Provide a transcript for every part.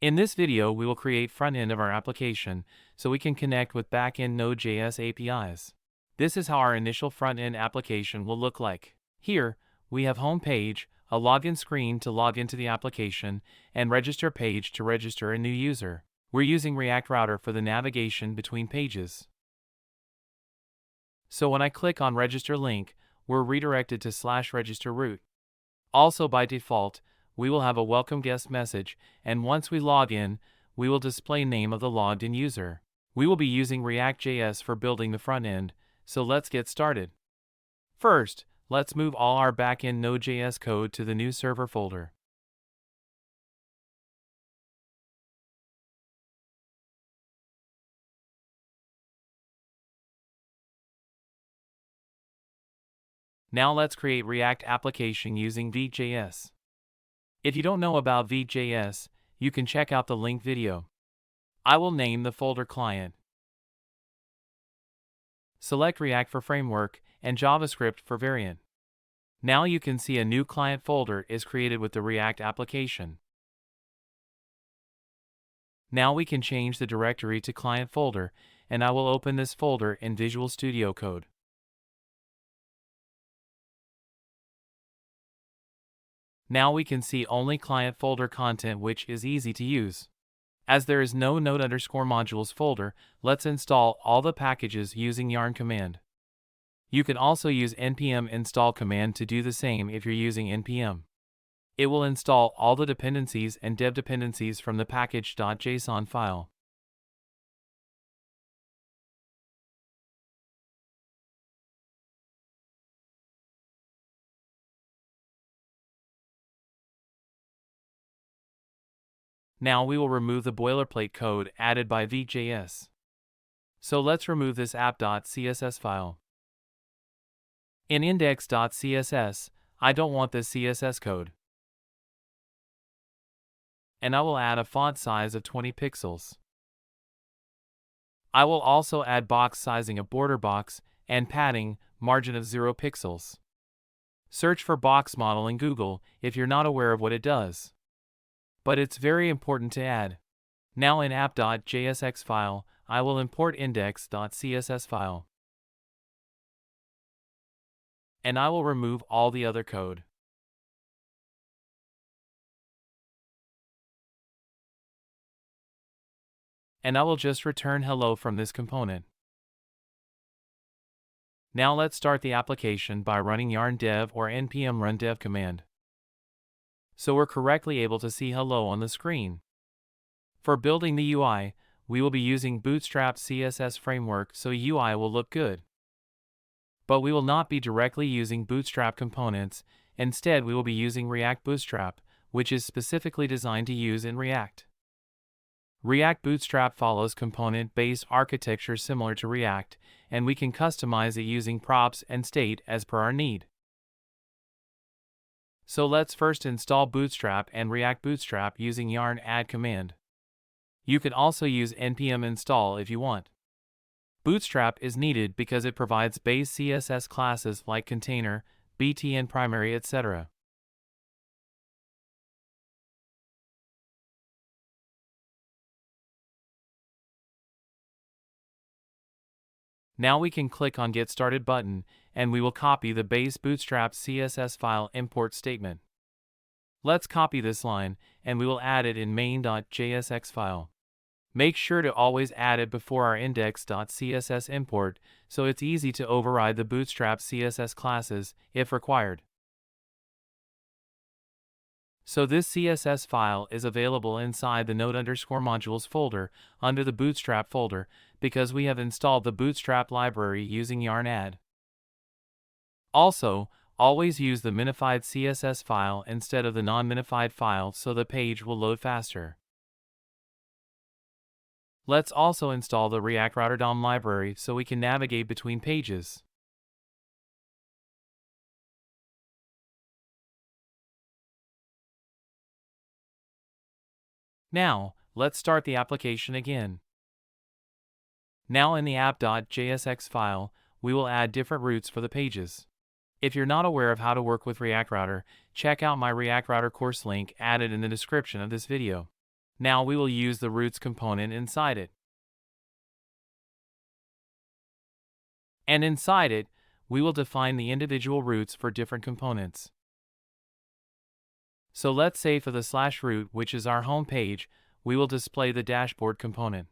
In this video, we will create front end of our application so we can connect with back-end Node.js APIs. This is how our initial front-end application will look like. Here, we have home page, a login screen to log into the application, and register page to register a new user. We're using React Router for the navigation between pages. So when I click on register link, we're redirected to /register root. Also by default, we will have a welcome guest message, and once we log in, we will display name of the logged in user. We will be using React.js for building the front end, so let's get started. First, let's move all our backend Node.js code to the new server folder. Now let's create React application using Vue.js. If you don't know about Vue.js, you can check out the link video. I will name the folder client. Select React for framework and JavaScript for variant. Now you can see a new client folder is created with the React application. Now we can change the directory to client folder, and I will open this folder in Visual Studio Code. Now we can see only client folder content, which is easy to use. As there is no Node_modules folder, let's install all the packages using yarn command. You can also use npm install command to do the same if you're using npm. It will install all the dependencies and dev dependencies from the package.json file. Now we will remove the boilerplate code added by Vue.js. So let's remove this app.css file. In index.css, I don't want this CSS code. And I will add a font size of 20 pixels. I will also add box sizing of border box and padding, margin of 0 pixels. Search for box model in Google if you're not aware of what it does. But it's very important to add. Now in app.jsx file, I will import index.css file. And I will remove all the other code. And I will just return hello from this component. Now let's start the application by running yarn dev or npm run dev command. So we're correctly able to see hello on the screen. For building the UI, we will be using Boostrap CSS framework so UI will look good. But we will not be directly using Bootstrap components, instead we will be using react-bootstrap, which is specifically designed to use in React. React-bootstrap follows component-based architecture similar to React, and we can customize it using props and state as per our need. So let's first install Bootstrap and react-bootstrap using yarn add command. You can also use npm install if you want. Bootstrap is needed because it provides base CSS classes like container, btn primary, etc. Now we can click on Get Started button, and we will copy the base Bootstrap CSS file import statement. Let's copy this line, and we will add it in main.jsx file. Make sure to always add it before our index.css import, so it's easy to override the Bootstrap CSS classes if required. So this CSS file is available inside the Node_modules folder under the Bootstrap folder because we have installed the Bootstrap library using yarn add. Also, always use the minified CSS file instead of the non-minified file so the page will load faster. Let's also install the React Router DOM library so we can navigate between pages. Now, let's start the application again. Now in the app.jsx file, we will add different routes for the pages. If you're not aware of how to work with React Router, check out my React Router course link added in the description of this video. Now we will use the routes component inside it. And inside it, we will define the individual routes for different components. So let's say for the /root, which is our home page, we will display the dashboard component.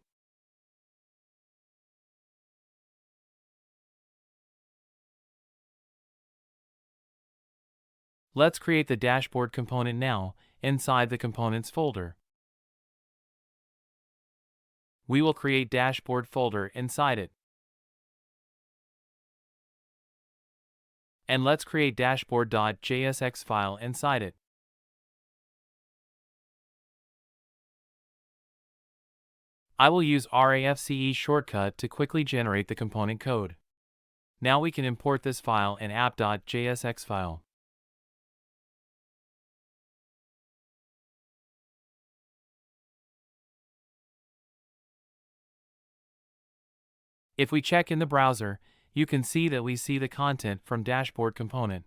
Let's create the dashboard component now, inside the components folder. We will create dashboard folder inside it. And let's create dashboard.jsx file inside it. I will use RAFCE shortcut to quickly generate the component code. Now we can import this file in app.jsx file. If we check in the browser, you can see that we see the content from dashboard component.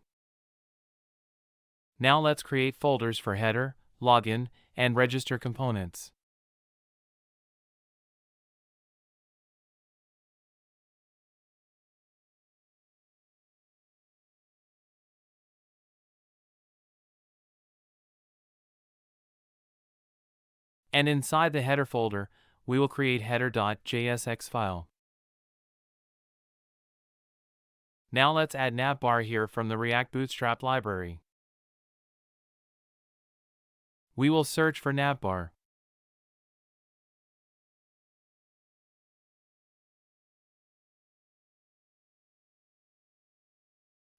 Now let's create folders for header, login, and register components. And inside the header folder, we will create header.jsx file. Now let's add Navbar here from the react-bootstrap library. We will search for Navbar.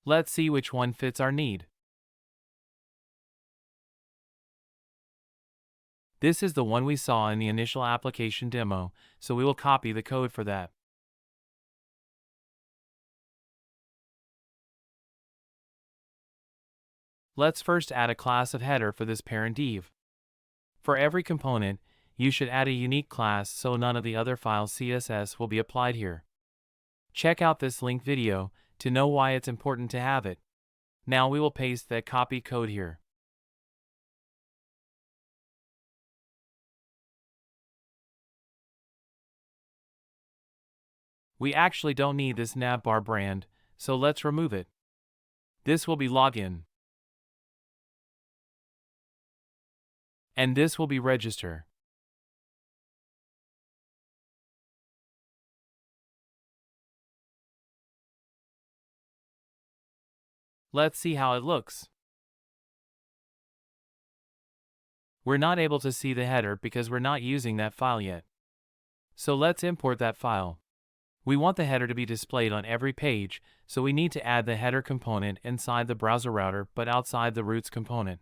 Let's see which one fits our need. This is the one we saw in the initial application demo, so we will copy the code for that. Let's first add a class of header for this parent div. For every component, you should add a unique class so none of the other files CSS will be applied here. Check out this link video to know why it's important to have it. Now we will paste that copy code here. We actually don't need this Navbar brand, so let's remove it. This will be login. And this will be register. Let's see how it looks. We're not able to see the header because we're not using that file yet. So let's import that file. We want the header to be displayed on every page, so we need to add the header component inside the browser router but outside the routes component.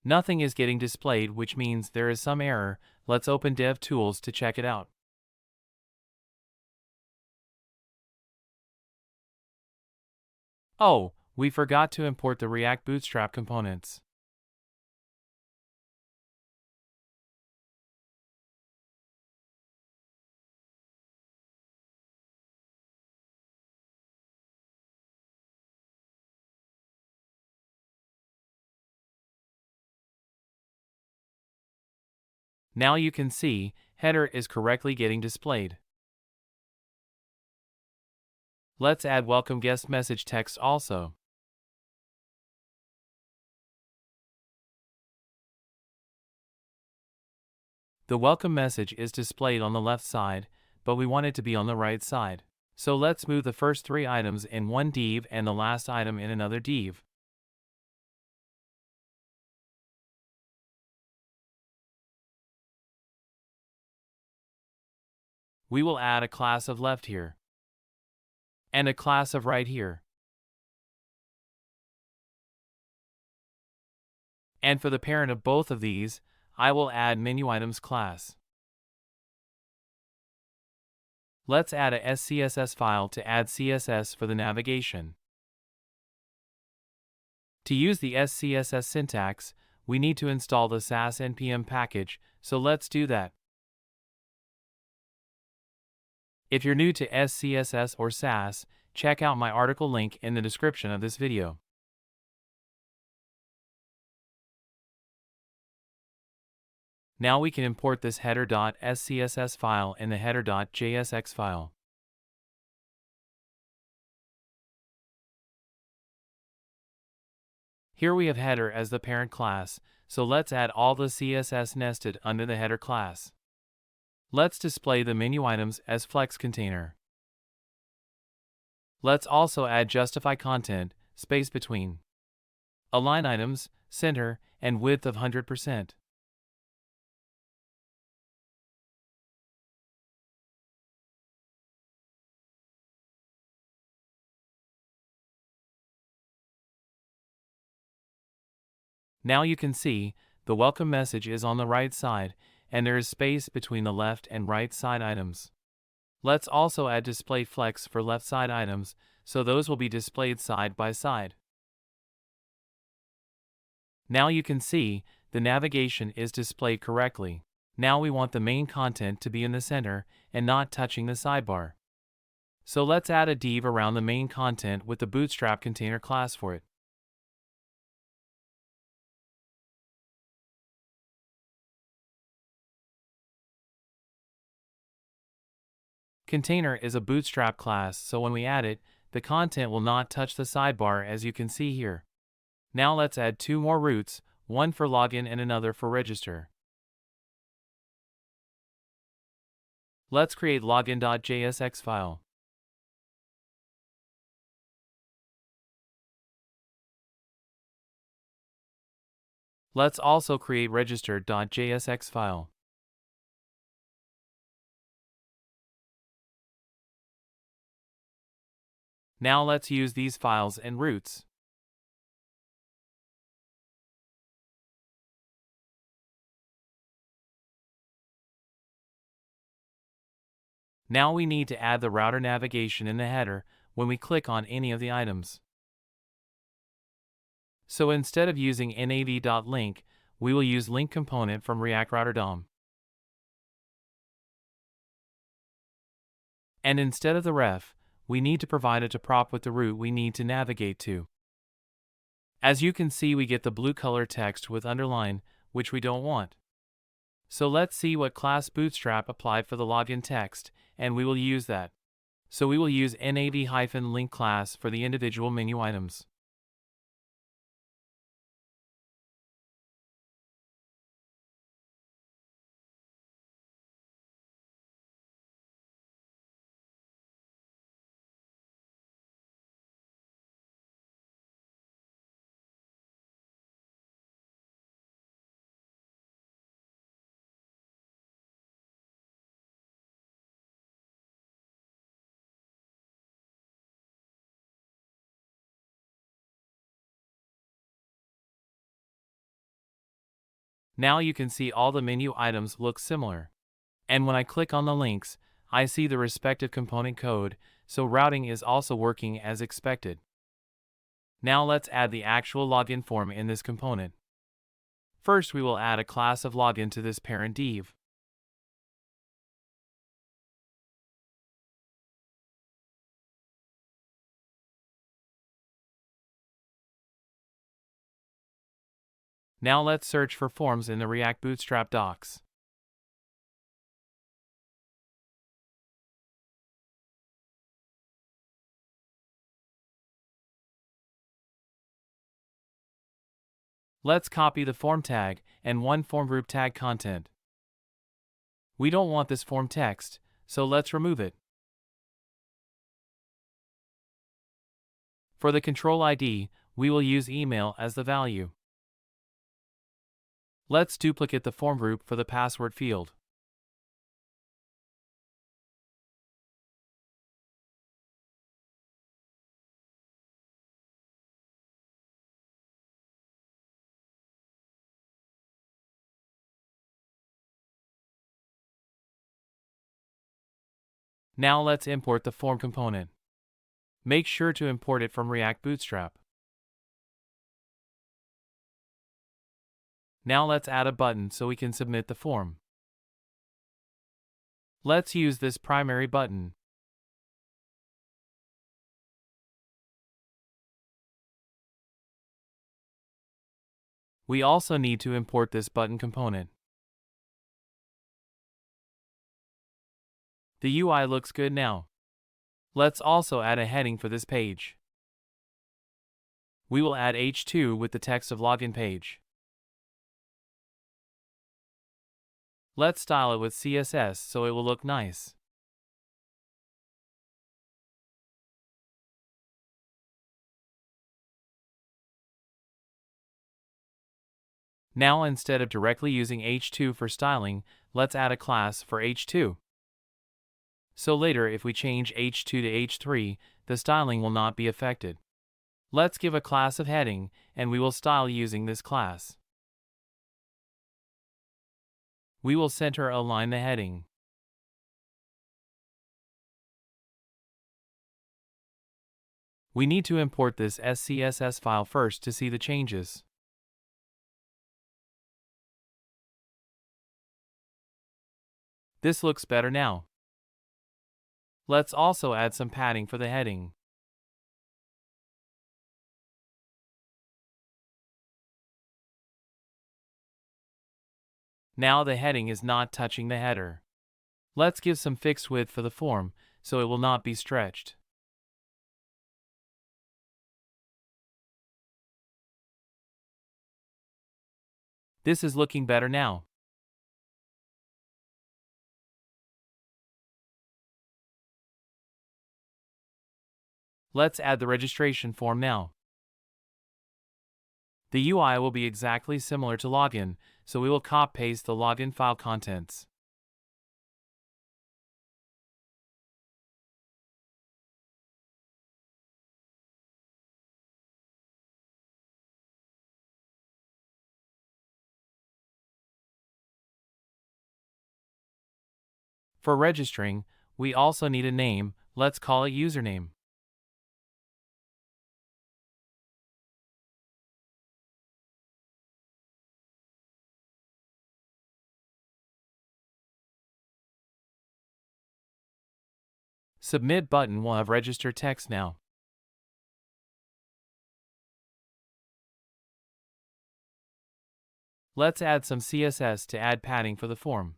Nothing is getting displayed, which means there is some error. Let's open DevTools to check it out. Oh, we forgot to import the react-bootstrap components. Now you can see, header is correctly getting displayed. Let's add welcome guest message text also. The welcome message is displayed on the left side, but we want it to be on the right side. So let's move the first 3 items in one div and the last item in another div. We will add a class of left here and a class of right here. And for the parent of both of these, I will add menu items class. Let's add a SCSS file to add CSS for the navigation. To use the SCSS syntax, we need to install the Sass npm package, so let's do that. If you're new to SCSS or Sass, check out my article link in the description of this video. Now we can import this header.scss file in the header.jsx file. Here we have header as the parent class, so let's add all the CSS nested under the header class. Let's display the menu items as flex container. Let's also add justify content, space between, align items, center, and width of 100%. Now you can see, the welcome message is on the right side, and there is space between the left and right side items. Let's also add display flex for left side items, so those will be displayed side by side. Now you can see, the navigation is displayed correctly. Now we want the main content to be in the center and not touching the sidebar. So let's add a div around the main content with the Bootstrap container class for it. Container is a Bootstrap class, so when we add it, the content will not touch the sidebar as you can see here. Now let's add two more routes, one for login and another for register. Let's create login.jsx file. Let's also create register.jsx file. Now let's use these files and routes. Now we need to add the router navigation in the header when we click on any of the items. So instead of using nav.link, we will use link component from React Router DOM. And instead of the ref, we need to provide a prop with the route we need to navigate to. As you can see, we get the blue color text with underline, which we don't want. So let's see what class Bootstrap applied for the login text, and we will use that. So we will use nav-link class for the individual menu items. Now you can see all the menu items look similar. And when I click on the links, I see the respective component code, so routing is also working as expected. Now let's add the actual login form in this component. First, we will add a class of login to this parent div. Now let's search for forms in the React Bootstrap docs. Let's copy the form tag and one form group tag content. We don't want this form text, so let's remove it. For the control ID, we will use email as the value. Let's duplicate the form group for the password field. Now let's import the form component. Make sure to import it from React Bootstrap. Now let's add a button so we can submit the form. Let's use this primary button. We also need to import this button component. The UI looks good now. Let's also add a heading for this page. We will add h2 with the text of login page. Let's style it with CSS so it will look nice. Now instead of directly using h2 for styling, let's add a class for h2. So later if we change h2 to h3, the styling will not be affected. Let's give a class of heading, and we will style using this class. We will center align the heading. We need to import this SCSS file first to see the changes. This looks better now. Let's also add some padding for the heading. Now the heading is not touching the header. Let's give some fixed width for the form, so it will not be stretched. This is looking better now. Let's add the registration form now. The UI will be exactly similar to login, so we will copy-paste the login file contents. For registering, we also need a name. Let's call it username. Submit button will have register text now. Let's add some CSS to add padding for the form.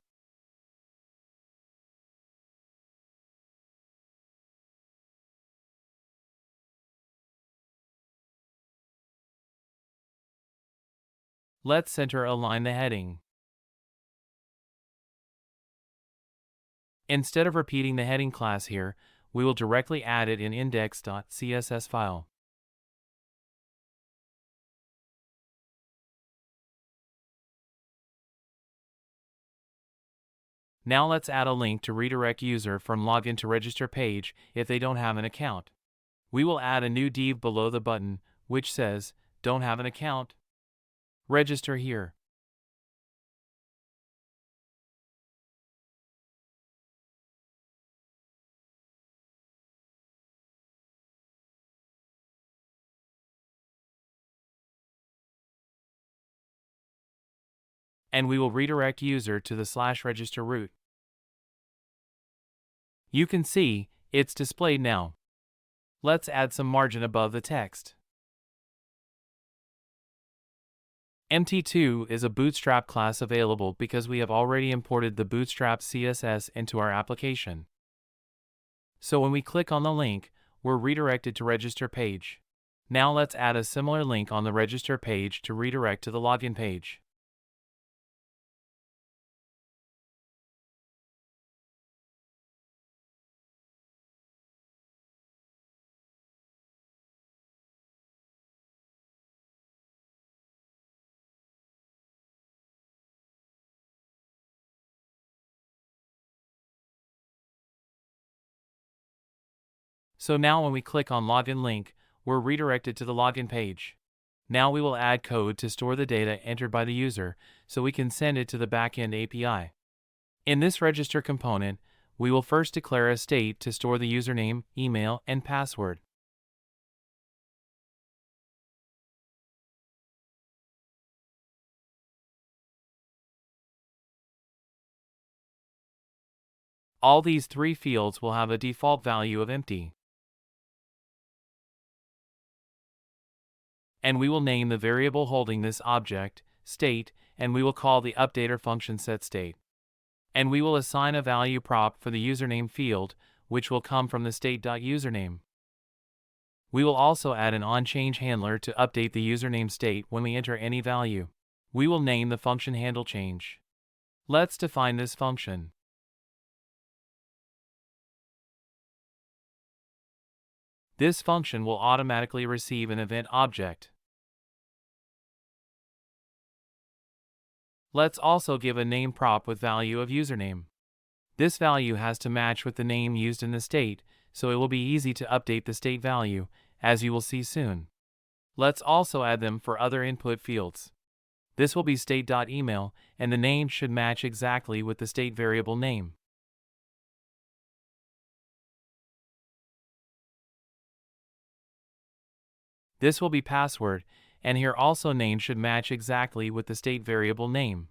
Let's center align the heading. Instead of repeating the heading class here, we will directly add it in index.css file. Now let's add a link to redirect user from login to register page if they don't have an account. We will add a new div below the button, which says, "Don't have an account? Register here." And we will redirect user to the /register route. You can see, it's displayed now. Let's add some margin above the text. MT2 is a Bootstrap class available because we have already imported the Bootstrap CSS into our application. So when we click on the link, we're redirected to register page. Now let's add a similar link on the register page to redirect to the login page. So now when we click on login link, we're redirected to the login page. Now we will add code to store the data entered by the user, so we can send it to the backend API. In this register component, we will first declare a state to store the username, email, and password. All these three fields will have a default value of empty. And we will name the variable holding this object, state, and we will call the updater function setState. And we will assign a value prop for the username field, which will come from the state.username. We will also add an onChange handler to update the username state when we enter any value. We will name the function handleChange. Let's define this function. This function will automatically receive an event object. Let's also give a name prop with value of username. This value has to match with the name used in the state, so it will be easy to update the state value, as you will see soon. Let's also add them for other input fields. This will be state.email, and the name should match exactly with the state variable name. This will be password, and here also name should match exactly with the state variable name.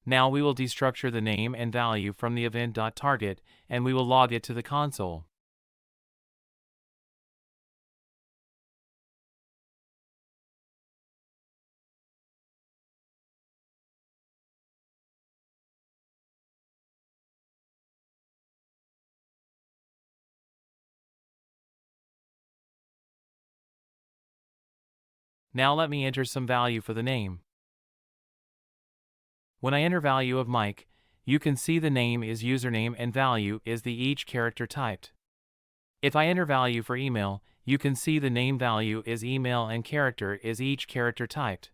Now we will destructure the name and value from the event.target, and we will log it to the console. Now let me enter some value for the name. When I enter value of Mike, you can see the name is username and value is the each character typed. If I enter value for email, you can see the name value is email and character is each character typed.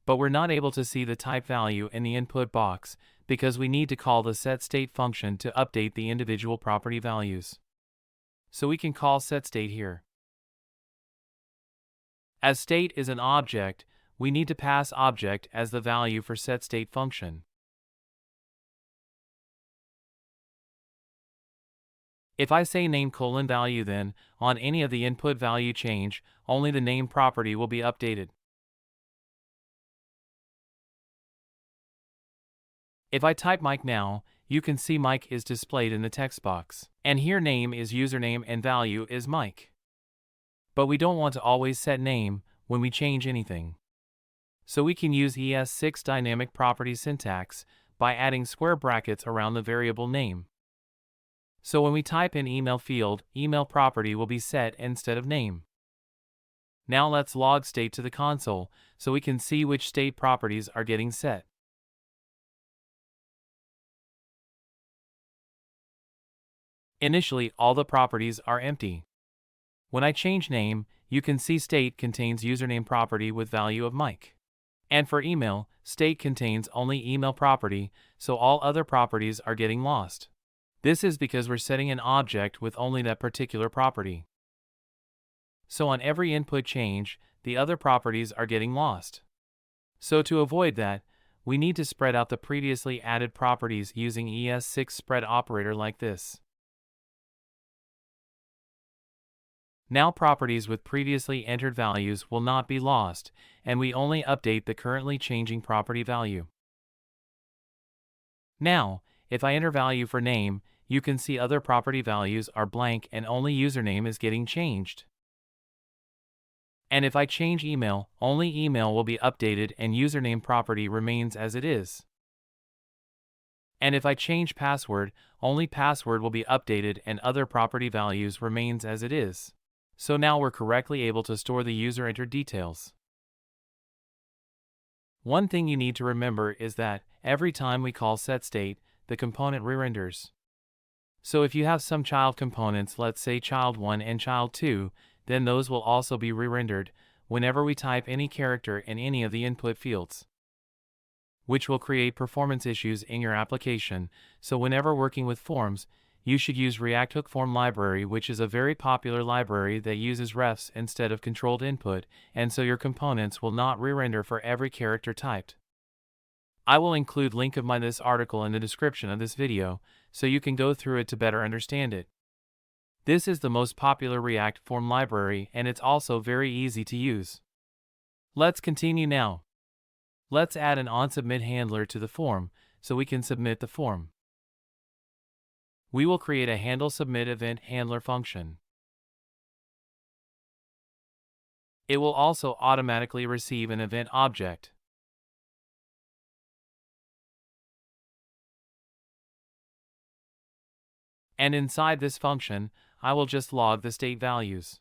But we're not able to see the type value in the input box because we need to call the setState function to update the individual property values. So we can call setState here. As state is an object, we need to pass object as the value for setState function. If I say name : value, then, on any of the input value change, only the name property will be updated. If I type Mike now, you can see Mike is displayed in the text box. And here name is username and value is Mike. But we don't want to always set name when we change anything. So we can use ES6 dynamic property syntax by adding square brackets around the variable name. So when we type in email field, email property will be set instead of name. Now let's log state to the console so we can see which state properties are getting set. Initially, all the properties are empty. When I change name, you can see state contains username property with value of Mike. And for email, state contains only email property, so all other properties are getting lost. This is because we're setting an object with only that particular property. So on every input change, the other properties are getting lost. So to avoid that, we need to spread out the previously added properties using ES6 spread operator like this. Now properties with previously entered values will not be lost, and we only update the currently changing property value. Now, if I enter value for name, you can see other property values are blank and only username is getting changed. And if I change email, only email will be updated and username property remains as it is. And if I change password, only password will be updated and other property values remains as it is. So now we're correctly able to store the user entered details. One thing you need to remember is that every time we call setState, the component re-renders. So if you have some child components, let's say child1 and child2, then those will also be re-rendered whenever we type any character in any of the input fields, which will create performance issues in your application. So whenever working with forms, you should use React Hook Form Library, which is a very popular library that uses refs instead of controlled input, and so your components will not re-render for every character typed. I will include link of this article in the description of this video, so you can go through it to better understand it. This is the most popular React form library, and it's also very easy to use. Let's continue now. Let's add an onSubmit handler to the form, so we can submit the form. We will create a handle submit event handler function. It will also automatically receive an event object. And inside this function, I will just log the state values.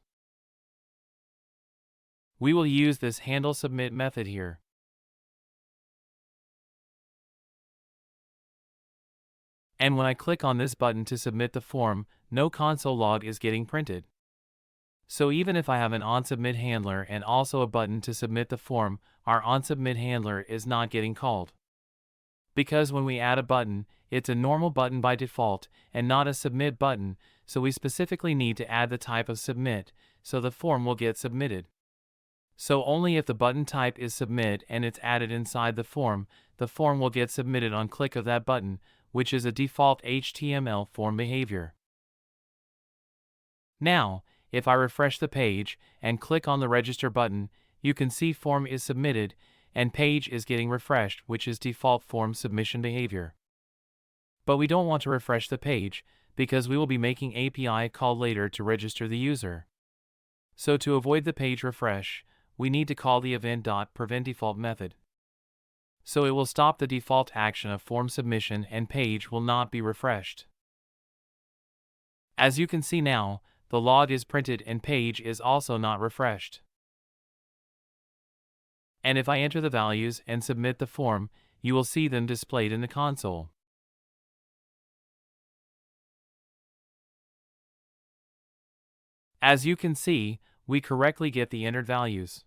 We will use this handle submit method here. And when I click on this button to submit the form, no console log is getting printed. So even if I have an onSubmit handler and also a button to submit the form, our onSubmit handler is not getting called. Because when we add a button, it's a normal button by default and not a submit button, so we specifically need to add the type of submit, so the form will get submitted. So only if the button type is submit and it's added inside the form will get submitted on click of that button, which is a default HTML form behavior. Now, if I refresh the page and click on the register button, you can see form is submitted and page is getting refreshed, which is default form submission behavior. But we don't want to refresh the page because we will be making API call later to register the user. So to avoid the page refresh, we need to call the event.preventDefault method. So it will stop the default action of form submission and page will not be refreshed. As you can see now, the log is printed and page is also not refreshed. And if I enter the values and submit the form, you will see them displayed in the console. As you can see, we correctly get the entered values.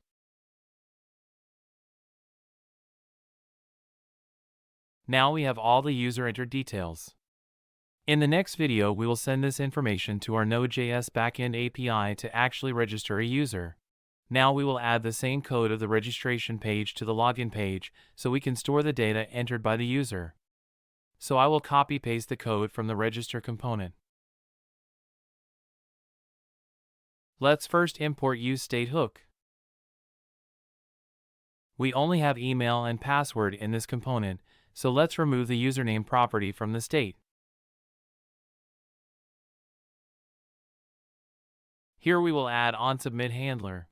Now we have all the user entered details. In the next video, we will send this information to our Node.js backend API to actually register a user. Now we will add the same code of the registration page to the login page so we can store the data entered by the user. So I will copy-paste the code from the register component. Let's first import useStateHook. We only have email and password in this component, so let's remove the username property from the state. Here we will add onSubmit handler.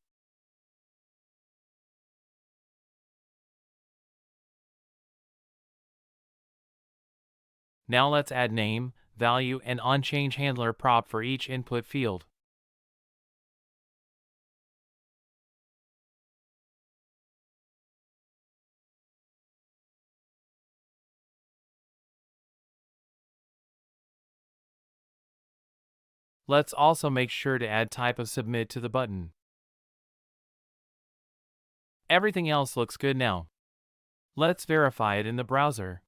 Now let's add name, value, and onChange handler prop for each input field. Let's also make sure to add type of submit to the button. Everything else looks good now. Let's verify it in the browser.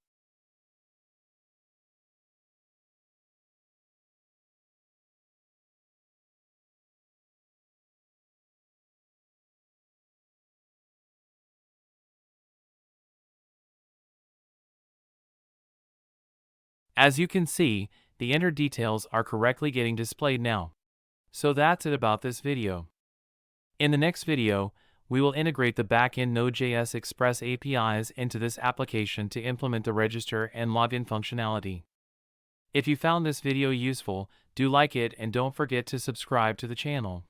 As you can see, the entered details are correctly getting displayed now. So that's it about this video. In the next video, we will integrate the backend Node.js Express APIs into this application to implement the register and login functionality. If you found this video useful, do like it and don't forget to subscribe to the channel.